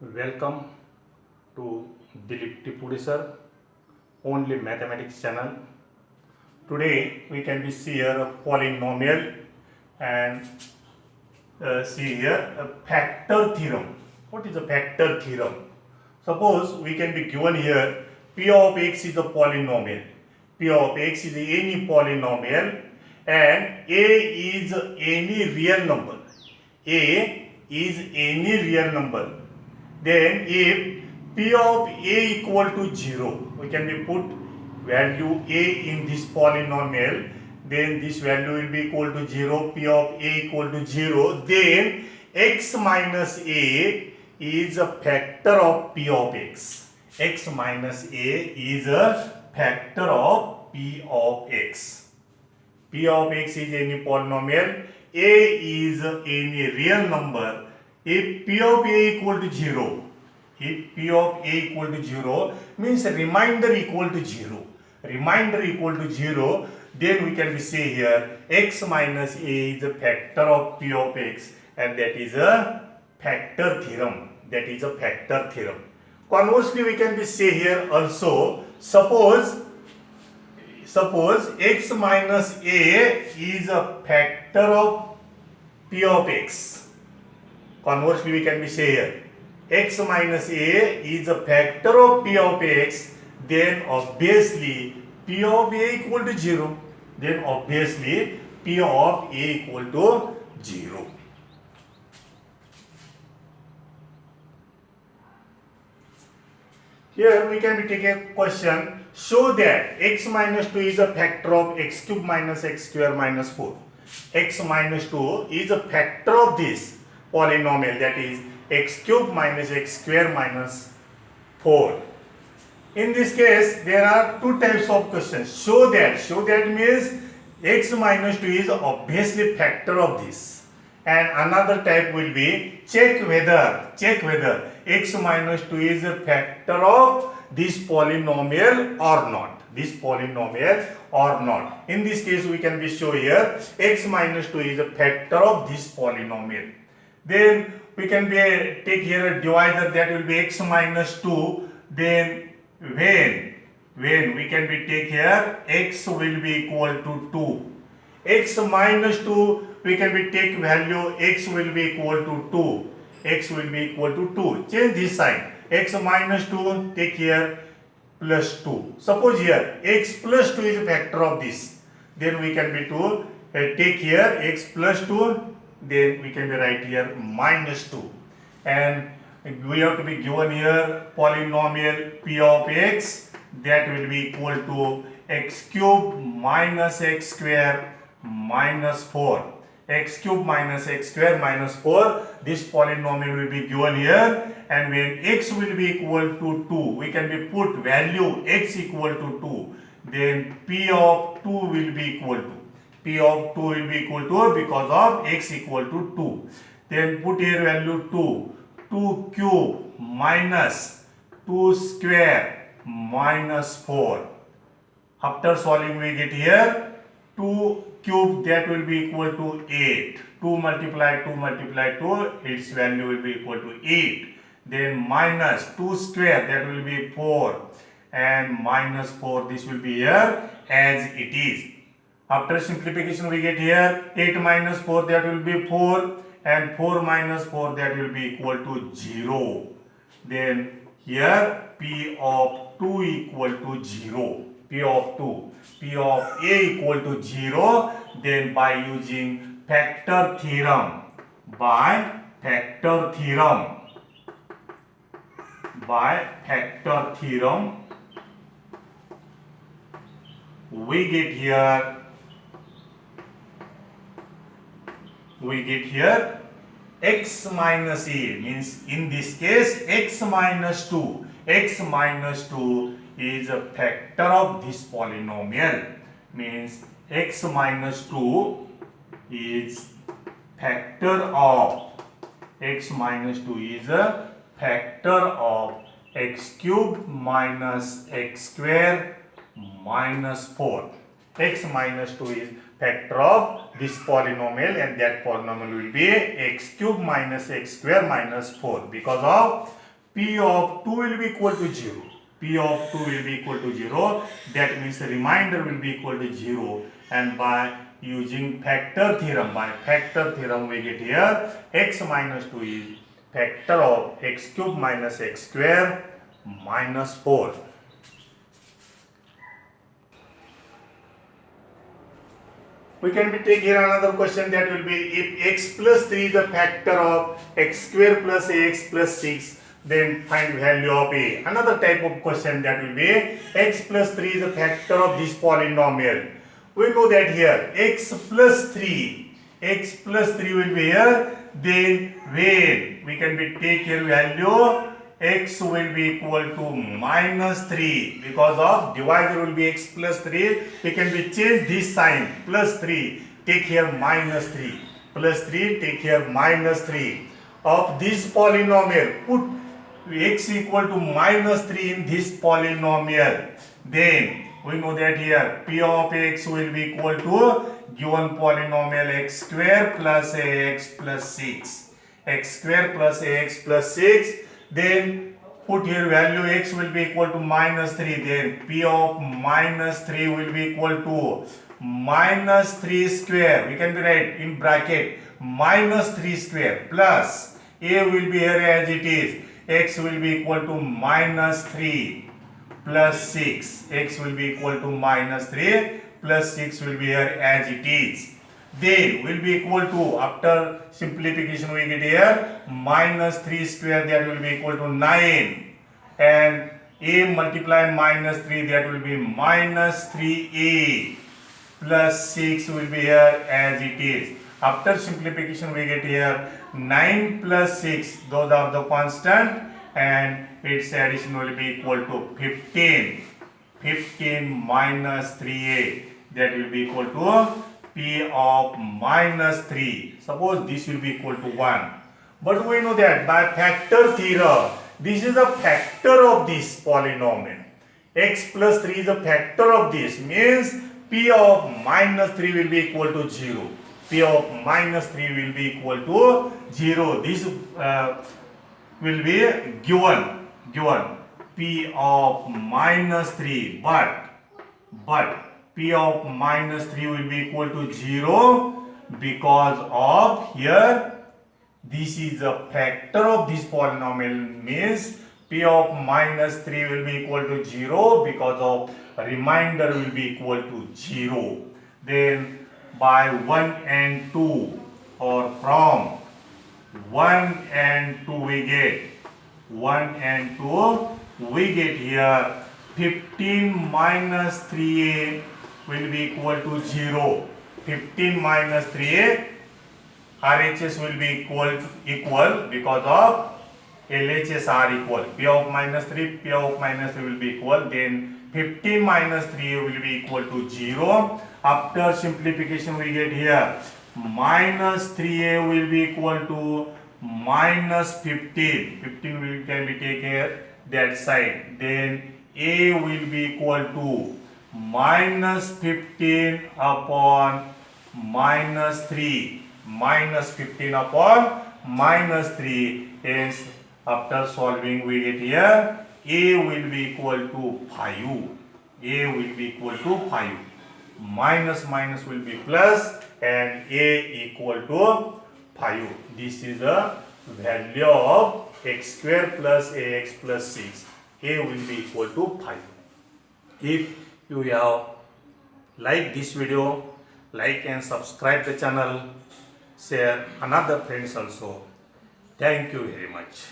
Welcome to Dilip Tipudi sir, only mathematics channel. Today we can be see here a polynomial and see here a factor theorem. What is a factor theorem? Suppose we can be given here p of x is a polynomial. P of x is any polynomial and a is any real number. A is any real number. Then if p of a equal to 0, we can be put value a in this polynomial, then this value will be equal to 0, p of a equal to 0, then x minus a is a factor of p of x. X minus a is a factor of p of x. P of x is any polynomial, a is any real number. If p of a equal to 0, if p of a equal to 0 means remainder equal to 0. Remainder equal to 0, then we can say here x minus a is a factor of p of x, and that is a factor theorem. That is a factor theorem. Conversely, we can be say here also, suppose x minus a is a factor of p of x. Conversely, we can be say here x minus a is a factor of p of x, then obviously p of a equal to 0. Then obviously p of a equal to 0. Here we can be take a question, show that x minus 2 is a factor of x cube minus x square minus 4. X minus 2 is a factor of this polynomial, that is x cube minus x square minus 4. In this case, there are two types of questions. Show that means x minus 2 is obviously factor of this. And another type will be check whether x minus 2 is a factor of this polynomial or not. This polynomial or not. In this case, we can be show here x minus 2 is a factor of this polynomial. Then we can be take here a divisor, that will be x minus 2. Then when we can be take here x will be equal to 2. X minus 2, we can be take value x will be equal to 2. X will be equal to 2. Change this sign. X minus 2, take here plus 2. Suppose here x plus 2 is a factor of this. Then we can be to take here x plus 2. Then we can be write here minus 2. And we have to be given here polynomial p of x, that will be equal to x cube minus x square minus 4. X cube minus x square minus 4. This polynomial will be given here, and when x will be equal to 2, we can be put value x equal to 2. Then p of 2 will be equal to. P of 2 will be equal to, because of x equal to 2. Then put here value 2. 2 cube minus 2 square minus 4. After solving, we get here 2 cube, that will be equal to 8. 2 multiply 2, its value will be equal to 8. Then minus 2 square, that will be 4. And minus 4, this will be here as it is. After simplification, we get here 8 minus 4, that will be 4. And 4 minus 4, that will be equal to 0. Then here p of 2 equal to 0. P of 2. P of a equal to 0. Then by using factor theorem. We get here x minus a, means in this case x minus 2. X minus 2 is a factor of this polynomial, means x minus 2 is factor of x minus 2 is a factor of x cube minus x square minus 4. X minus 2 is factor of this polynomial, and that polynomial will be x cube minus x square minus 4, because of P of 2 will be equal to 0. P of 2 will be equal to 0. That means the remainder will be equal to 0. And by using factor theorem, we get here x minus 2 is factor of x cube minus x square minus 4. We can take here another question, that will be if x plus 3 is a factor of x square plus ax plus 6, then find value of a. Another type of question, that will be x plus 3 is a factor of this polynomial. We know that here x plus 3 will be here, then when we can take here value x will be equal to minus 3, because of divisor will be x plus 3, we can change this sign, plus 3 take here minus 3, plus 3 take here minus 3 of this polynomial. Put x equal to minus 3 in this polynomial, then we know that here p of x will be equal to given polynomial x square plus ax plus 6, x square plus ax plus 6. Then put here value x will be equal to minus 3, then p of minus 3 will be equal to minus 3 square, we can write in bracket minus 3 square, plus a will be here as it is, x will be equal to minus 3 plus 6, x will be equal to minus 3 plus 6 will be here as it is. Then will be equal to, after simplification we get here minus 3 square, that will be equal to 9, and a multiply minus 3, that will be minus 3a plus 6 will be here as it is. After simplification we get here 9 plus 6, those are the constant, and its addition will be equal to 15. 15 minus 3a, that will be equal to p of minus 3. Suppose this will be equal to 1. But we know that by factor theorem, this is a factor of this polynomial. X plus 3 is a factor of this, means p of minus 3 will be equal to 0. P of minus 3 will be equal to 0. This will be given p of minus 3, but p of minus 3 will be equal to 0 because of here this is a factor of this polynomial, means p of minus 3 will be equal to 0 because of remainder will be equal to 0. Then by 1 and 2, or from 1 and 2 we get 1 and 2 we get here 15 minus 3a will be equal to 0. 15 minus 3a, RHS will be equal because of LHS are equal. P of minus 3 will be equal. Then 15 minus 3a will be equal to 0. After simplification we get here minus 3a will be equal to minus 15. 15 will can be taken that side. Then a will be equal to minus 15 upon minus 3. Minus 15 upon minus 3. Hence, after solving we get here a will be equal to 5. A will be equal to 5. Minus will be plus, and a equal to 5. This is the value of x square plus ax plus 6. A will be equal to 5. If you have liked this video, like and subscribe the channel, share another friends also. Thank you very much.